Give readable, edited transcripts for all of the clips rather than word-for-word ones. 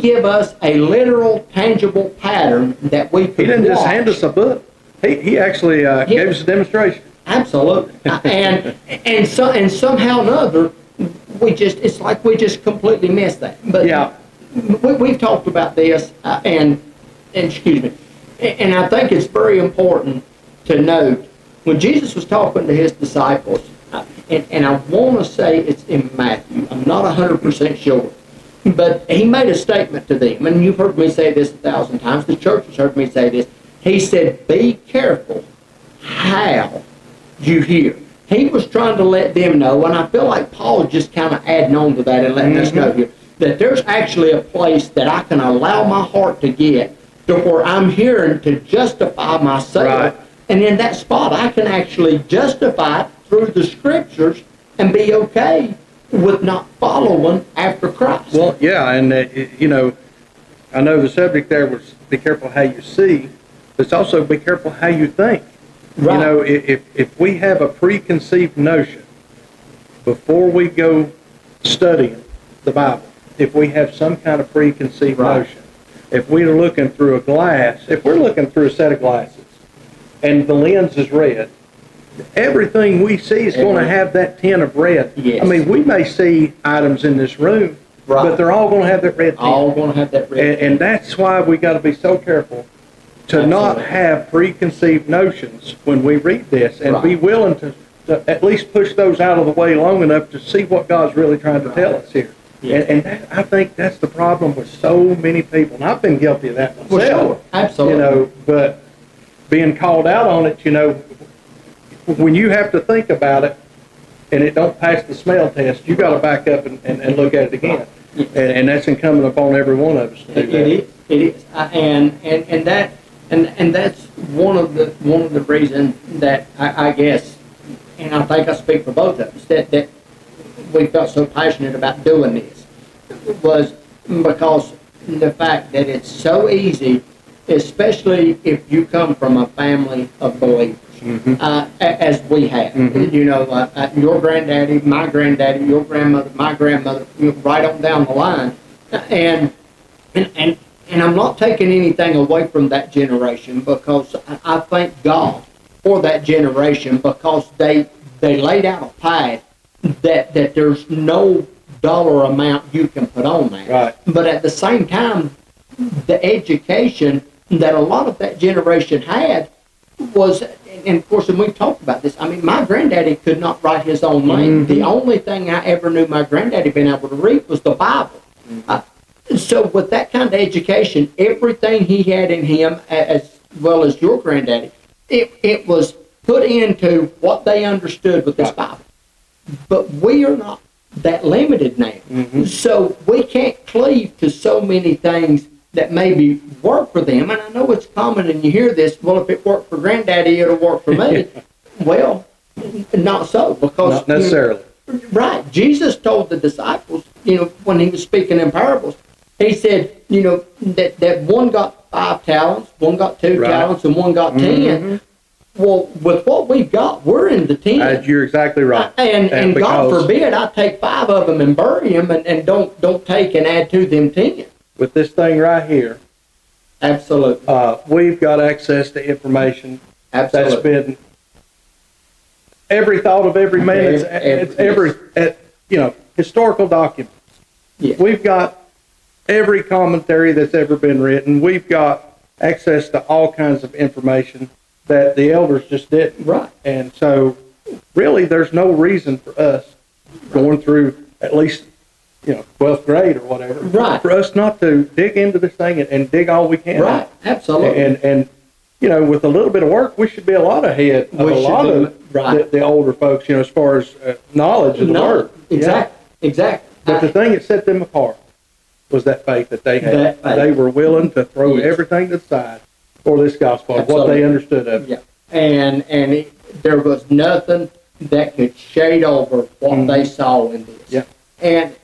give us a literal, tangible pattern that we could He didn't just watch. hand us a book. He actually gave us a demonstration. Absolutely. and somehow or another, it's like we just completely missed that. But Yeah. we've talked about this, and excuse me, and I think it's very important to note when Jesus was talking to his disciples, and I want to say it's in Matthew. I'm not 100% sure. But he made a statement to them, and you've heard me say this 1,000 times. The church has heard me say this. He said, be careful how you hear. He was trying to let them know, and I feel like Paul is just kind of adding on to that and letting us know here, that there's actually a place that I can allow my heart to get to where I'm hearing to justify myself. Right. And in that spot, I can actually justify it through the Scriptures and be okay with not following after Christ. Well, yeah, and I know the subject there was be careful how you see, but it's also be careful how you think. Right. If we have a preconceived notion before we go studying the Bible, if we have some kind of preconceived notion, if we're looking through a glass, if we're looking through a set of glasses, and the lens is red, everything we see is going to have that tint of red. Yes. I mean, we may see items in this room, but they're all going to have that red tint. All going to have that red tint. And that's why we got to be so careful to not have preconceived notions when we read this, and be willing to at least push those out of the way long enough to see what God's really trying to tell us here. Yes. And I think that's the problem with so many people. And I've been guilty of that myself. For sure. Absolutely. But being called out on it, when you have to think about it and it don't pass the smell test, you got to back up and look at it again. And that's incumbent upon every one of us to do that. It is. And that's one of the reasons that I guess, and I think I speak for both of us, that we felt so passionate about doing this was because the fact that it's so easy, especially if you come from a family of believers, as we have. Your granddaddy, my granddaddy, your grandmother, my grandmother, right on down the line, and I'm not taking anything away from that generation, because I thank God for that generation, because they laid out a path that there's no dollar amount you can put on that. Right. But at the same time, the education that a lot of that generation had was, and of course, and we've talked about this, I mean, my granddaddy could not write his own name. The only thing I ever knew my granddaddy being able to read was the Bible. So with that kind of education, everything he had in him, as well as your granddaddy, it was put into what they understood with this Bible. But we are not that limited now. So we can't cleave to so many things that maybe work for them. And I know it's common, and you hear this, well, if it worked for granddaddy, it'll work for me. Well, not so. Because not necessarily. Right. Jesus told the disciples, when he was speaking in parables, he said, that one got 5 talents, one got 2 talents, and one got 10. Well, with what we've got, we're in the 10. You're exactly right. And God forbid I take 5 of them and bury them and don't take and add to them 10. With this thing right here, absolutely, we've got access to information that's been every thought of every man. It's historical documents. Yes. We've got every commentary that's ever been written. We've got access to all kinds of information that the elders just didn't. Right. And so, really, there's no reason for us going through at least 12th grade or whatever, for us not to dig into this thing and dig all we can. Right, absolutely. And with a little bit of work, we should be a lot ahead of a lot of the older folks, as far as knowledge of the Word. Exactly. But the thing that set them apart was that faith that they had. They were willing to throw everything to the side for this gospel, what they understood of it. Yeah. And there was nothing that could shade over what they saw in this. Yeah.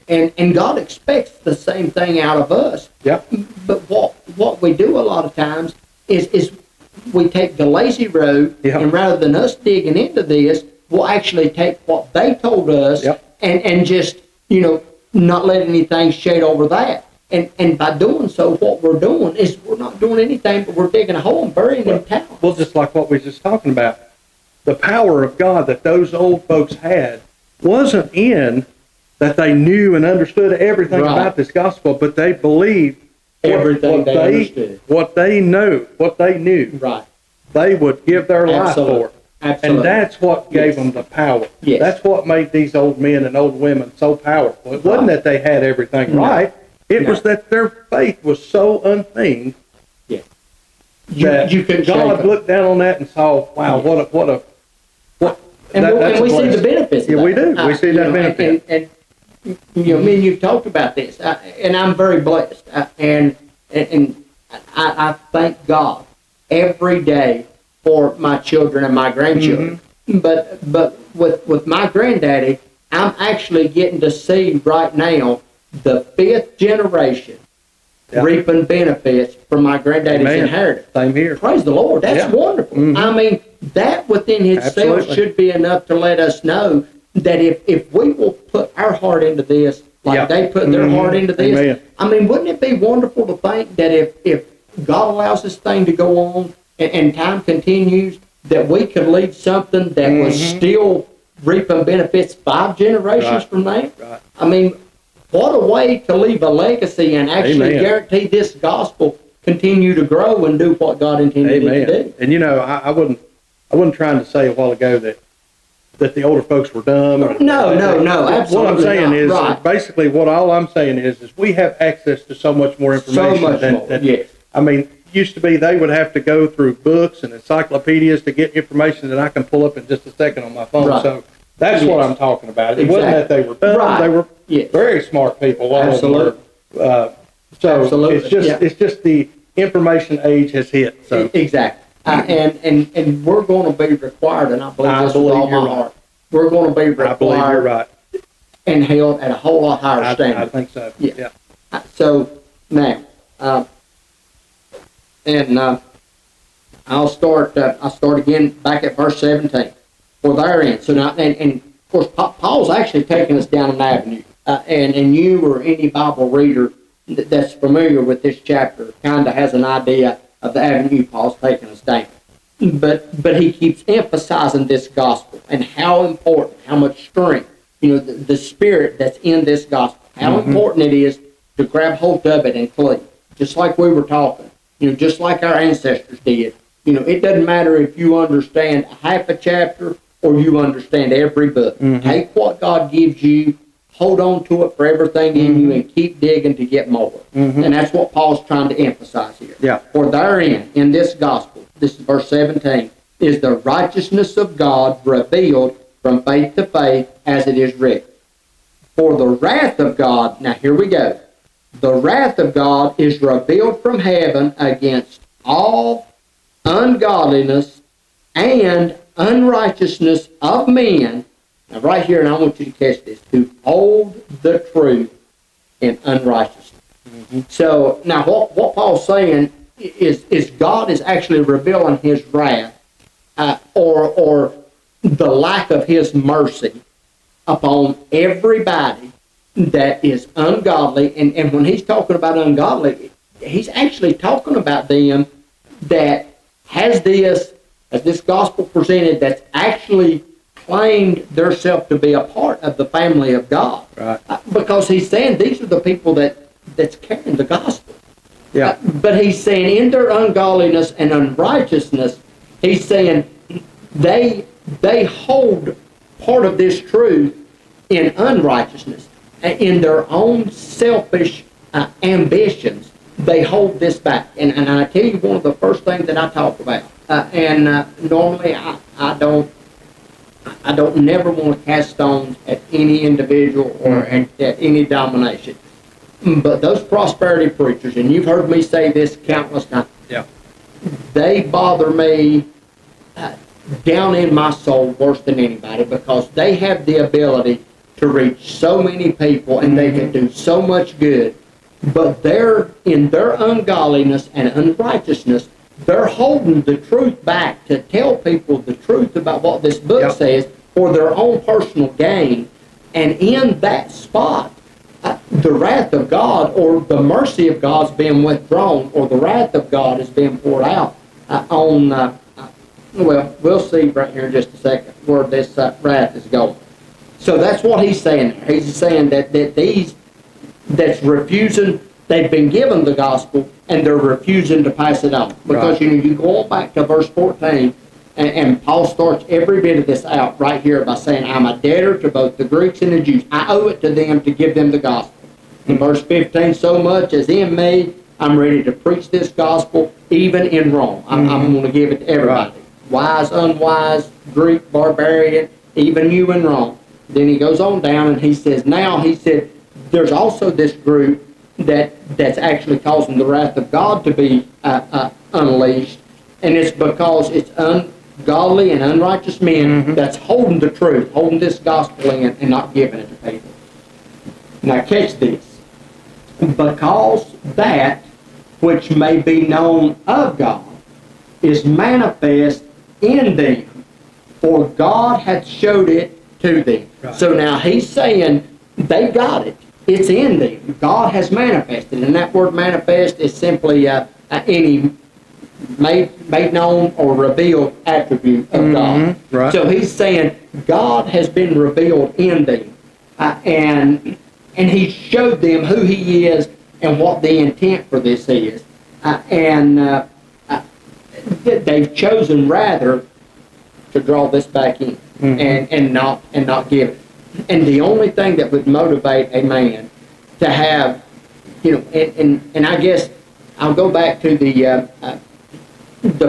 And God expects the same thing out of us. Yeah. But what we do a lot of times is we take the lazy road, and rather than us digging into this, we'll actually take what they told us and just, not let anything shade over that. And by doing so, what we're doing is we're not doing anything, but we're digging a hole and burying them talents. Well, just like what we were just talking about, the power of God that those old folks had wasn't in that they knew and understood everything Right. about this gospel, but they believed Everything they understood. what they knew. Right. They would give their Absolutely. life for. Absolutely. And that's what gave Yes. them the power. Yes. That's what made these old men and old women so powerful. It wasn't that they had everything No. right. It No. was that their faith was so unfeigned Yeah. that You couldn't shake God them. looked down on that and saw, wow, Yes. what. And, that's we a see the blessing. benefits of Yeah, that. we do. We see that benefit. And me and you've talked about this, and I'm very blessed. And I thank God every day for my children and my grandchildren. Mm-hmm. But with my granddaddy, I'm actually getting to see right now the fifth generation reaping benefits from my granddaddy's Amen. inheritance. Same here. Praise the Lord. That's Yeah. wonderful. Mhm. I mean, that within itself Absolutely. should be enough to let us know that if we will put our heart into this, like Yeah. they put their Mhm. heart into this, Amen. I mean, wouldn't it be wonderful to think that if God allows this thing to go on and time continues, that we could leave something that was still reaping benefits 5 generations Right. from now? Right. I mean, what a way to leave a legacy and actually Amen. guarantee this gospel continue to grow and do what God intended it to Amen. do. And I wasn't trying to say a while ago that the older folks were dumb. No, What I'm absolutely saying not. is, Right. basically, all I'm saying is we have access to so much more information. So much than, more, yes. I mean, used to be they would have to go through books and encyclopedias to get information that I can pull up in just a second on my phone. Right. So that's what Yes. I'm talking about. It wasn't that they were dumb; Right. they were Yes. very smart people. All Absolutely. of them were. So Absolutely. it's just the information age has hit. So Exactly. And we're going to be required, and I believe I this with believe all you're my right. heart. We're going to be I believe you're required right. and held at a whole lot higher I standard. think so. Yeah. Yeah. So now, I'll start again back at verse 17. For therein, so now, and of course, Paul's actually taking us down an avenue, and you or any Bible reader that's familiar with this chapter kind of has an idea of the avenue Paul's taking us down. But he keeps emphasizing this gospel and how important, how much strength, the spirit that's in this gospel, how important it is to grab hold of it and cleave. Just like we were talking, just like our ancestors did. It doesn't matter if you understand half a chapter or you understand every book. Take what God gives you, hold on to it for everything in you, and keep digging to get more. And that's what Paul's trying to emphasize here. Yeah. For therein, in this gospel, this is verse 17, is the righteousness of God revealed from faith to faith, as it is written. For the wrath of God, now here we go. The wrath of God is revealed from heaven against all ungodliness and unrighteousness of men. Now right here, and I want you to catch this, who hold the truth in unrighteousness. So now what Paul's saying is God is actually revealing his wrath or the lack of his mercy upon everybody that is ungodly. And when he's talking about ungodly, he's actually talking about them that has this gospel presented, that's actually claimed theirself to be a part of the family of God. Right. Because he's saying these are the people that's carrying the gospel. Yeah. But he's saying in their ungodliness and unrighteousness, he's saying they hold part of this truth in unrighteousness. In their own selfish ambitions, they hold this back. And I tell you, one of the first things that I talk about, normally I don't never want to cast stones at any individual or at any domination. But those prosperity preachers, and you've heard me say this countless times, Yeah. they bother me down in my soul worse than anybody, because they have the ability to reach so many people and they can do so much good, but they're in their ungodliness and unrighteousness, they're holding the truth back to tell people the truth about what this book says for their own personal gain. And in that spot, the wrath of God or the mercy of God's being withdrawn or the wrath of God is being poured out on, well, we'll see right here in just a second where this wrath is going. So that's what he's saying. He's saying that these that's refusing, they've been given the gospel and they're refusing to pass it on. Because, you go on back to verse 14, and Paul starts every bit of this out right here by saying, I'm a debtor to both the Greeks and the Jews. I owe it to them to give them the gospel. In verse 15, so much as in me, I'm ready to preach this gospel, even in Rome. I'm going to give it to everybody. Wise, unwise, Greek, barbarian, even you in Rome. Then he goes on down and he says, now, he said, there's also this group that's actually causing the wrath of God to be unleashed, and it's because it's ungodly and unrighteous men that's holding the truth, holding this gospel in and not giving it to people. Now catch this. Because that which may be known of God is manifest in them, for God hath showed it to them. Right. So now he's saying they got it. It's in them. God has manifested. And that word manifest is simply any made known or revealed attribute of God. Right. So he's saying God has been revealed in them. And he showed them who he is and what the intent for this is. They've chosen rather to draw this back in and not give it. And the only thing that would motivate a man to have, and I guess I'll go back to the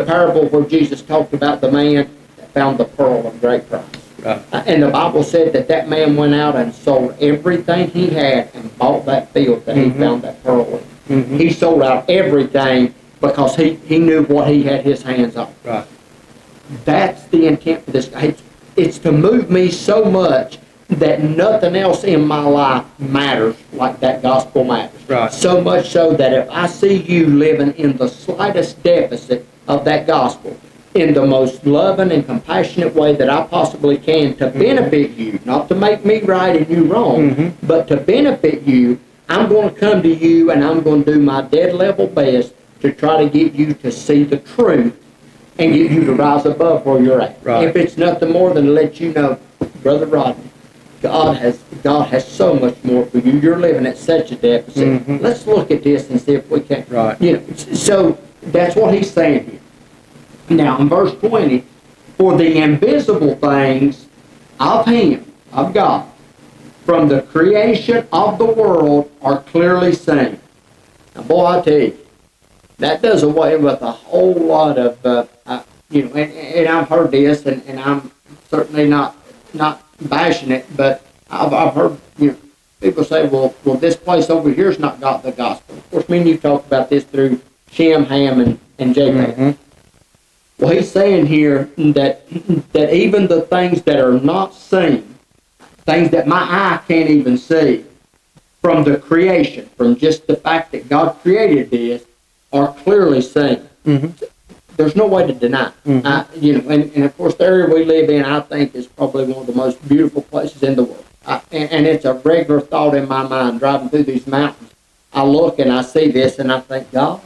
parable where Jesus talked about the man that found the pearl of great price. Right. And the Bible said that man went out and sold everything he had and bought that field that he found that pearl in. He sold out everything because he knew what he had his hands on. Right. That's the intent for this. It's to move me so much that nothing else in my life matters like that gospel matters. Right. So much so that if I see you living in the slightest deficit of that gospel, in the most loving and compassionate way that I possibly can to benefit you, not to make me right and you wrong, but to benefit you, I'm going to come to you and I'm going to do my dead level best to try to get you to see the truth and get you to rise above where you're at. Right. If it's nothing more than to let you know, Brother Rodney, God has so much more for you. You're living at such a deficit. Let's look at this and see if we can. Right. So that's what he's saying here. Now in verse 20, for the invisible things of him, of God, from the creation of the world are clearly seen. Now boy, I tell you, that does away with a whole lot of, and I've heard this, and I'm certainly not bashing it, but I've heard people say, well, this place over here has not got the gospel. Of course, me and you talked about this through Shem, Ham, and Japheth. Well, he's saying here that even the things that are not seen, things that my eye can't even see, from the creation, from just the fact that God created this, are clearly seen. There's no way to deny. And of course, the area we live in, I think, is probably one of the most beautiful places in the world. And it's a regular thought in my mind, driving through these mountains. I look and I see this and I think, God,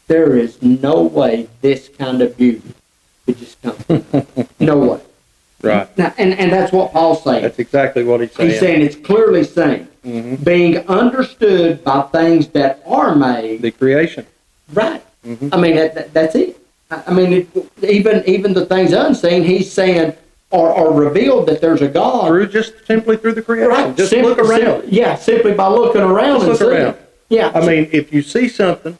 there is no way this kind of beauty could just come. No way. Right. Now, and that's what Paul's saying. That's exactly what he's saying. He's saying it's clearly seen. Being understood by things that are made. The creation. Right. I mean, that's it. I mean, even the things unseen, he's saying, are revealed that there's a God. Simply through the creation. Right. Just look around. Simply by looking around just and look around. Yeah. I mean, if you see something,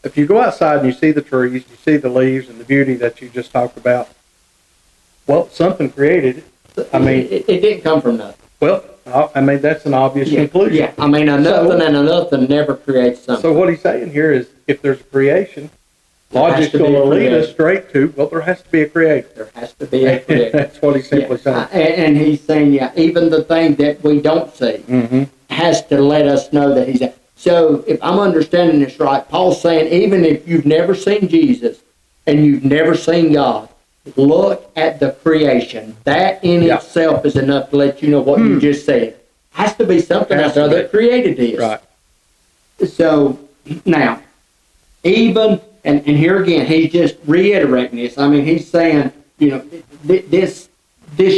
if you go outside and you see the trees, you see the leaves and the beauty that you just talked about, well, something created it. I mean, it didn't come from nothing. Well, I mean, that's an obvious conclusion. Yeah, I mean, a nothing never creates something. So what he's saying here is, if there's a creation, logic's going to lead us straight to, well, there has to be a creator. There has to be a creator. That's what he's simply saying. And he's saying, even the thing that we don't see has to let us know that he's. So if I'm understanding this right, Paul's saying, even if you've never seen Jesus and you've never seen God, look at the creation. That in itself is enough to let you know what you just said. has to be something out there that created this. Right. So now, even, and here again, he's just reiterating this. I mean, he's saying, you know, this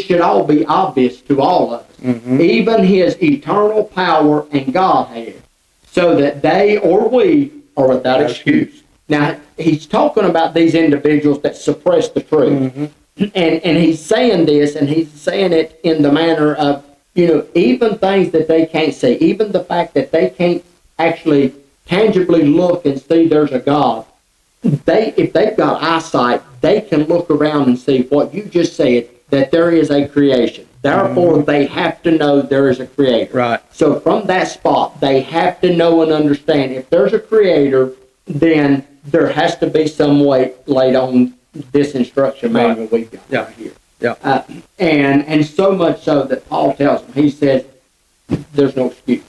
should all be obvious to all of us. Mm-hmm. Even his eternal power and Godhead, so that they or we are without excuse. Now, he's talking about these individuals that suppress the truth. Mm-hmm. And he's saying this, and he's saying it in the manner of, you know, even things that they can't see, even the fact that they can't actually tangibly look and see there's a God. If they've got eyesight, they can look around and see what you just said, that there is a creation. Therefore, they have to know there is a creator. Right. So from that spot, they have to know and understand if there's a creator, then there has to be some weight laid on this instruction manual we've got right here. Yeah. And so much so that Paul tells them, he says, there's no excuse.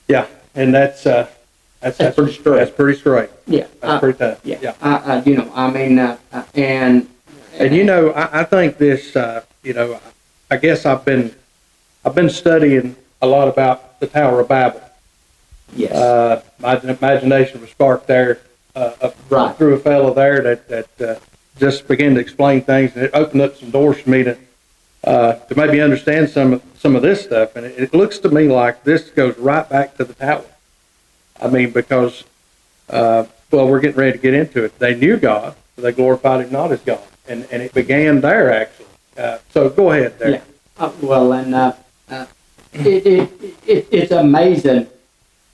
Yeah, and that's pretty straight. That's pretty straight. Yeah. That's pretty tough. Yeah. You know, I mean, and you know, I think this, you know, I guess I've been studying a lot about the Tower of Babel. yes. My imagination was sparked there Right. through a fellow there that just began to explain things, and it opened up some doors for me to maybe understand some of this stuff. And it looks to me like this goes right back to the tower. I mean, because we're getting ready to get into it. They knew God, but they glorified Him not as God, and it began there actually. So go ahead there. Yeah. It's amazing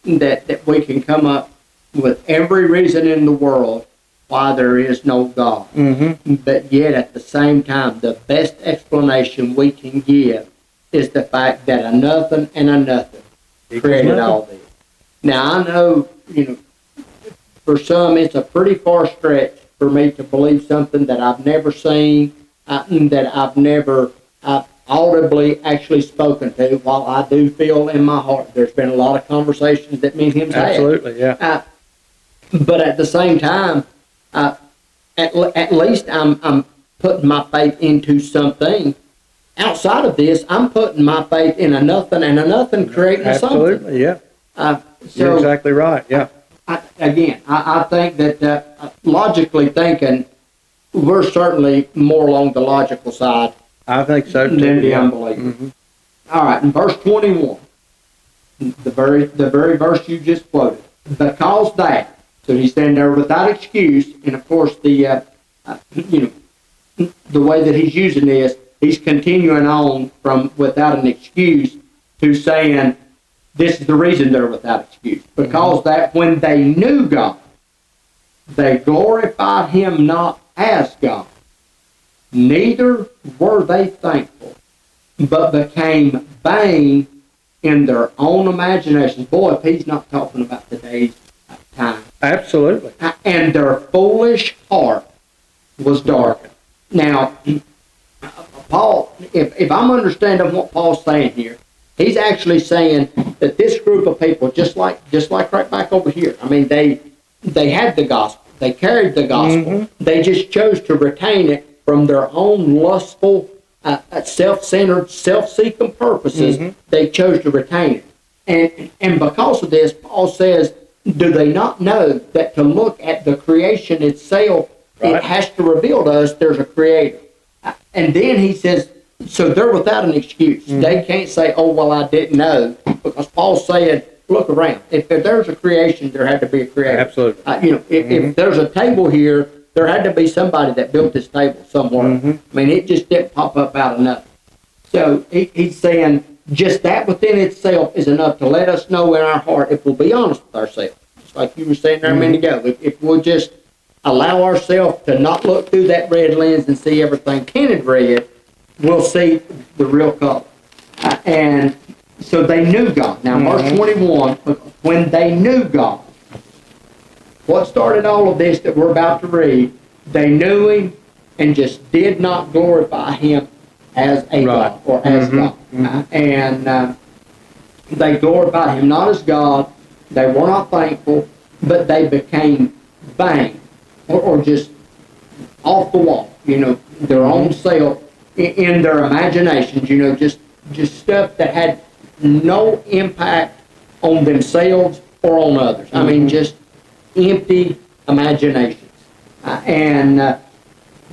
that we can come up with every reason in the world why there is no God. Mm-hmm. But yet at the same time, the best explanation we can give is the fact that a nothing and a nothing created all this. Now, I know, you know, for some it's a pretty far stretch for me to believe something that I've never seen, that I've never audibly actually spoken to, while I do feel in my heart there's been a lot of conversations that me and him's had. Absolutely, yeah. But at the same time, at least I'm putting my faith into something. Outside of this, I'm putting my faith in a nothing and a nothing creating Absolutely, something. yeah. So You're exactly right, yeah. I think that logically thinking, we're certainly more along the logical side I think so too. than the yeah. unbelief. Mm-hmm. All right, in verse 21, the very verse you just quoted, because that. So he's standing there without excuse, and of course the way that he's using this, he's continuing on from without an excuse to saying this is the reason they're without excuse, because that when they knew God, they glorified Him not as God, neither were they thankful, but became vain in their own imaginations. Boy, if he's not talking about today's time. Absolutely. And their foolish heart was darkened. Now, Paul, if I'm understanding what Paul's saying here, he's actually saying that this group of people, just like right back over here, I mean, they had the gospel, they carried the gospel, they just chose to retain it from their own lustful, self-centered, self-seeking purposes. They chose to retain it, and because of this, Paul says, do they not know that to look at the creation itself, it has to reveal to us there's a creator? And then he says, so they're without an excuse. They can't say, oh, well, I didn't know, because Paul said, look around. If there's a creation, there had to be a creator. Absolutely. If there's a table here, there had to be somebody that built this table somewhere. I mean, it just didn't pop up out of nothing. So he's saying, just that within itself is enough to let us know in our heart, if we'll be honest with ourselves, just like you were saying there a minute ago, if we'll just allow ourselves to not look through that red lens and see everything tinted red, we'll see the real color. And so they knew God. Now, verse 21, when they knew God, what started all of this that we're about to read, they knew Him and just did not glorify Him as a God or as God. And they glorified Him not as God. They were not thankful, but they became vain or just off the wall, their own self in their imaginations, just stuff that had no impact on themselves or on others. I mean, just empty imaginations. And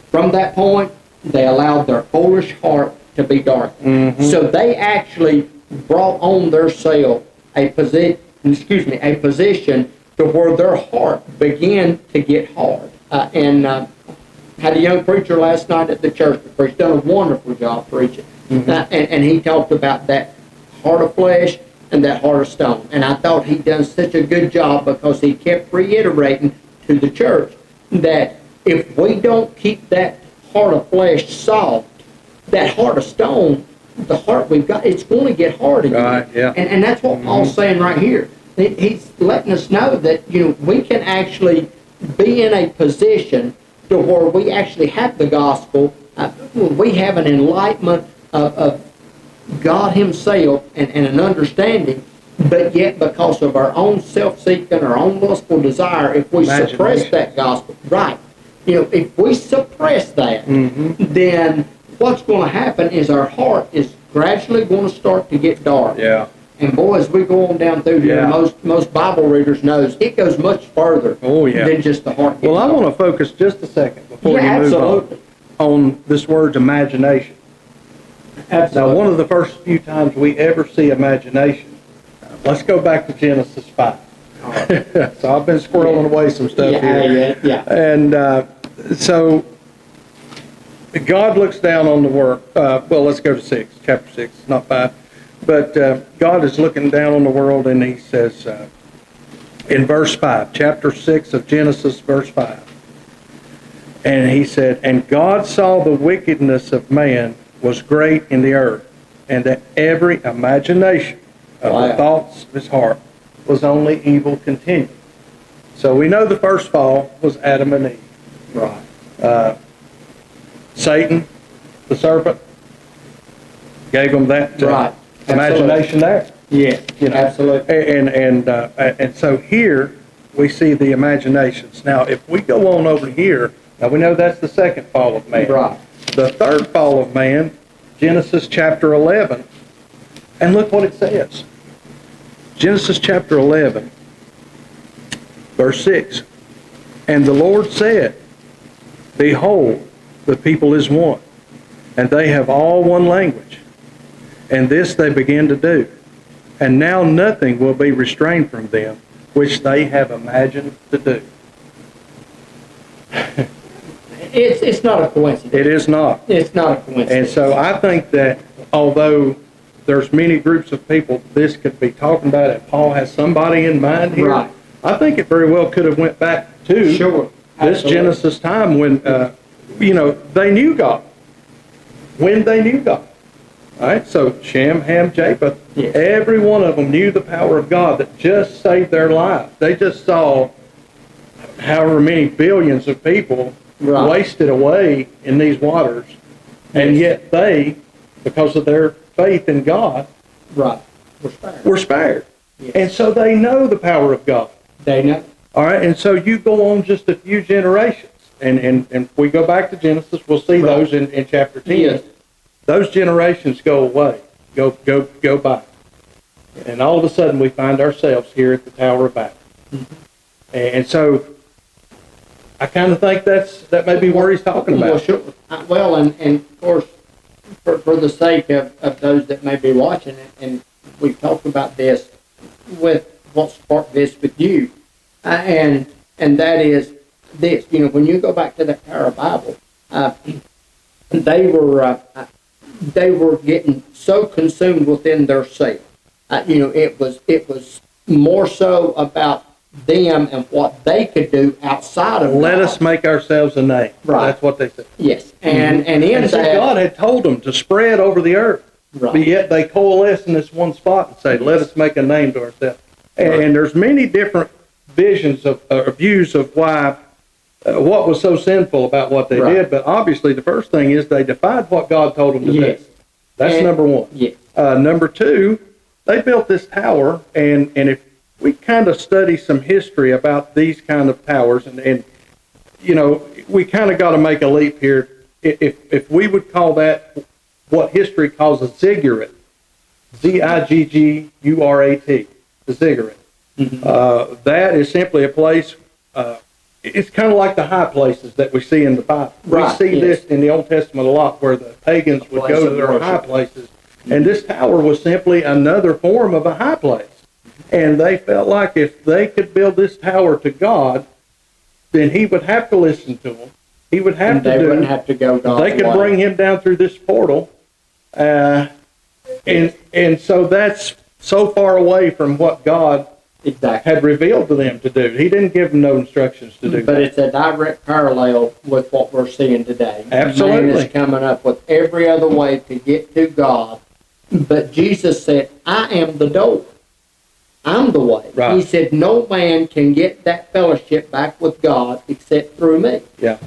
from that point, they allowed their foolish heart to be darkened. So they actually brought on themselves a position to where their heart began to get hard. And had a young preacher last night at the church that preached, done a wonderful job preaching. And he talked about that heart of flesh and that heart of stone. And I thought he'd done such a good job because he kept reiterating to the church that if we don't keep that heart of flesh soft, that heart of stone, the heart we've got, it's going to get hard again. Right, yeah. And that's what Paul's saying right here. He's letting us know that, we can actually be in a position to where we actually have the gospel. We have an enlightenment of God himself and an understanding, but yet because of our own self-seeking, our own lustful desire, if we suppress that gospel, right, if we suppress that, then what's going to happen is our heart is gradually going to start to get dark. Yeah. And boy, as we go on down through here, most Bible readers knows it goes much further than just the heart. Well, I want to focus just a second before you move on this word imagination. Absolutely. Now, one of the first few times we ever see imagination, let's go back to Genesis 5. Right. So I've been squirreling away some stuff here. And so God looks down on the world. Well, let's go to chapter 6, not 5. But God is looking down on the world, and he says in verse 5, chapter 6 of Genesis, verse 5. And he said, "And God saw the wickedness of man was great in the earth, and that every imagination of the thoughts of his heart was only evil continually." So we know the first fall was Adam and Eve. Right. Satan, the serpent, gave them that imagination there. Yeah, absolutely. And so here we see the imaginations. Now, if we go on over here, now we know that's the second fall of man. Right. The third fall of man, Genesis chapter 11, and look what it says. Genesis chapter 11, verse 6. "And the Lord said, Behold, the people is one, and they have all one language. And this they begin to do. And now nothing will be restrained from them, which they have imagined to do." It's not a coincidence. It is not. It's not a coincidence. And so I think that although there's many groups of people this could be talking about, and Paul has somebody in mind here, right. I think it very well could have went back to this Genesis time when, they knew God. When they knew God. All right, so Shem, Ham, Japheth, every one of them knew the power of God that just saved their lives. They just saw however many billions of people wasted away in these waters, and yet they, because of their faith in God, were spared. Yes. And so they know the power of God. They know. All right, and so you go on just a few generations, and if we go back to Genesis, we'll see those in chapter 10. Yes. Those generations go away, go by. And all of a sudden we find ourselves here at the Tower of Babel. And so I kind of think that may be where he's talking about. Well, sure. Well, and of course, for the sake of those that may be watching it, and we've talked about this with what sparked this with you, and that is this. When you go back to the Tower of Babel, they were getting so consumed within their self. It was more so about them and what they could do outside of Let God. us make ourselves a name. Right. That's what they said. Yes. And so God had told them to spread over the earth. Right. But yet they coalesce in this one spot and say, let us make a name to ourselves. And there's many different visions of views of why what was so sinful about what they did. But obviously the first thing is they defied what God told them to do. That's number one. Yes. Number two, they built this tower, and if we kind of study some history about these kind of towers, and we kind of got to make a leap here. If we would call that what history calls a ziggurat, Ziggurat, the ziggurat. That is simply a place, it's kind of like the high places that we see in the Bible. Right, we see yes. this in the Old Testament a lot, where the pagans would go to their high places. And this tower was simply another form of a high place. And they felt like if they could build this tower to God, then he would have to listen to them. He would have And to they do. wouldn't have to go God's They could way. bring him down through this portal, and so that's so far away from what God Exactly. had revealed to them to do. He didn't give them no instructions to do But that. it's a direct parallel with what we're seeing today. Absolutely. Man is coming up with every other way to get to God. But Jesus said, I am the door. I'm the way. Right. He said, no man can get that fellowship back with God except through me. Yeah.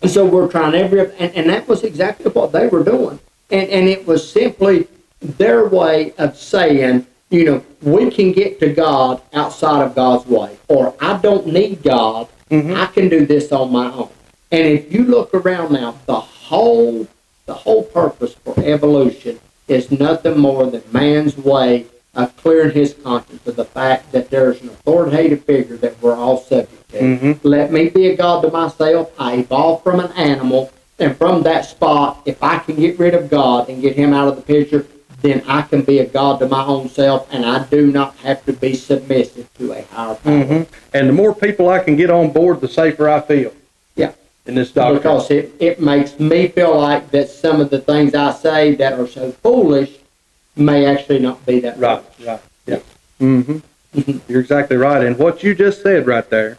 And so we're trying and that was exactly what they were doing. And it was simply their way of saying, you know, we can get to God outside of God's way. Or I don't need God. I can do this on my own. And if you look around now, the whole purpose for evolution is nothing more than man's way of clearing his conscience of the fact that there's an authoritative figure that we're all subject to. Let me be a God to myself. I evolved from an animal, and from that spot, if I can get rid of God and get him out of the picture, then I can be a God to my own self, and I do not have to be submissive to a higher power. And the more people I can get on board, the safer I feel. Yeah. In this doctrine. Because it makes me feel like that some of the things I say that are so foolish may actually not be that Right, foolish. right, yeah. You're exactly right. And what you just said right there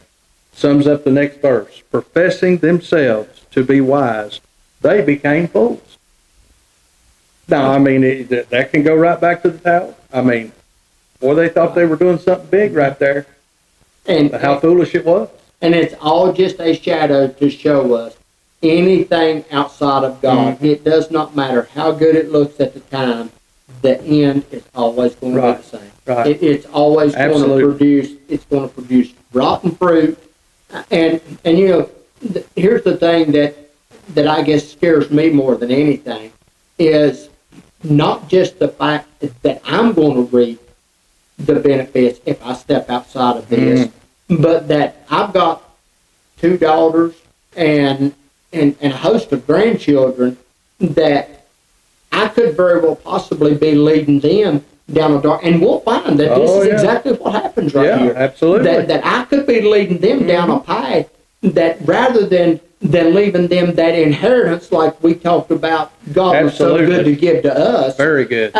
sums up the next verse. Professing themselves to be wise, they became fools. Now, I mean, that can go right back to the tower. I mean, boy, they thought they were doing something big right there. And How foolish it was. And it's all just a shadow to show us anything outside of God. It does not matter how good it looks at the time. The end is always going to be the same. Right. It's always Absolutely. going to produce. It's going to produce rotten fruit. And you know, here's the thing that I guess scares me more than anything is not just the fact that I'm going to reap the benefits if I step outside of this, but that I've got 2 daughters and a host of grandchildren that I could very well possibly be leading them down a dark, and we'll find that this is exactly what happens right here. Absolutely. That I could be leading them down a path that rather than leaving them that inheritance like we talked about God was so good to give to us. Very good.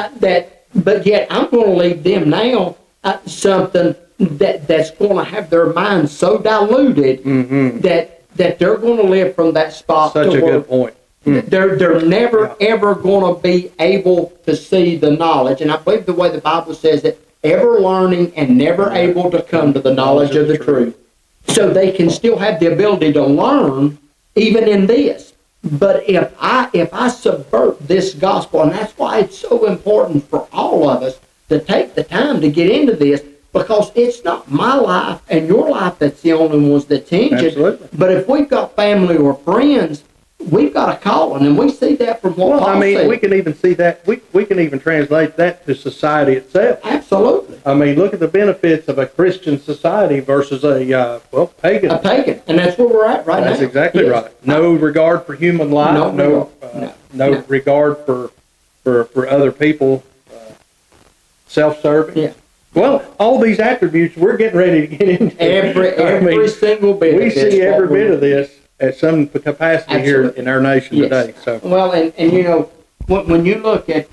But yet I'm going to lead them now something that's going to have their minds so diluted that they're going to live from that spot. Such a good point. They're never ever going to be able to see the knowledge, and I believe the way the Bible says it, ever learning and never able to come to the knowledge of the truth. So they can still have the ability to learn even in this. But if I subvert this gospel, and that's why it's so important for all of us to take the time to get into this, because it's not my life and your life that's the only ones that's injured. Absolutely. But if we've got family or friends, we've got a calling, and we see that from what Paul said. We can even see that. We can even translate that to society itself. Absolutely. I mean, look at the benefits of a Christian society versus a pagan. A pagan, and that's where we're at right now. That's exactly right. No regard for human life. No regard for other people. Self-serving. Yeah. Well, all these attributes we're getting ready to get into. Every single bit. We of this, see every bit of this at some capacity here in our nation today. So well, and you know, when you look at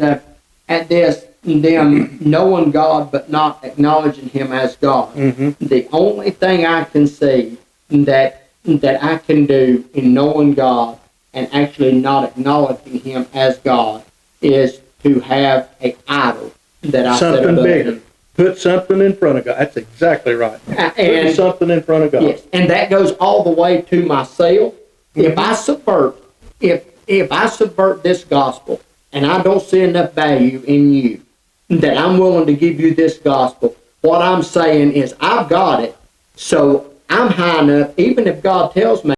this, them knowing God but not acknowledging Him as God, the only thing I can see that I can do in knowing God and actually not acknowledging Him as God is to have an idol that I set something above bigger. Him. Put something in front of God. That's exactly right. And put something in front of God. Yes, and that goes all the way to myself. If I subvert this gospel, and I don't see enough value in you, that I'm willing to give you this gospel, what I'm saying is I've got it, so I'm high enough, even if God tells me